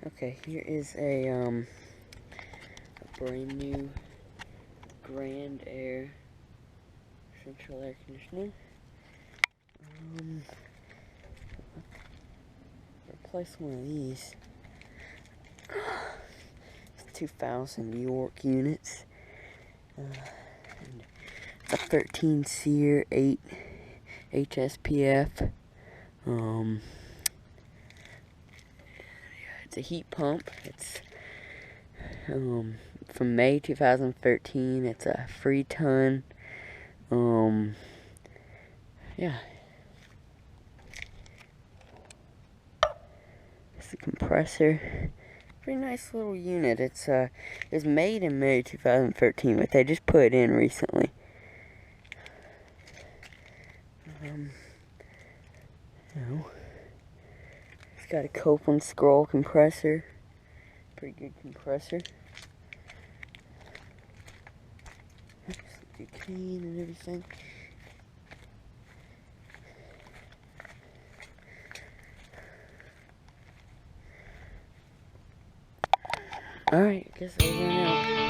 Okay, here is a brand new Grand Aire central air conditioner. Replace one of these. It's 2,000 York units. It's a 13 SEER 8 HSPF. It's a heat pump. It's from May 2013. It's a free ton. Yeah. It's a compressor. Pretty nice little unit. It's made in May 2013, but they just put it in recently. It's got a Copeland scroll compressor. Pretty good compressor. It's clean and everything. Alright, I guess I'll run out.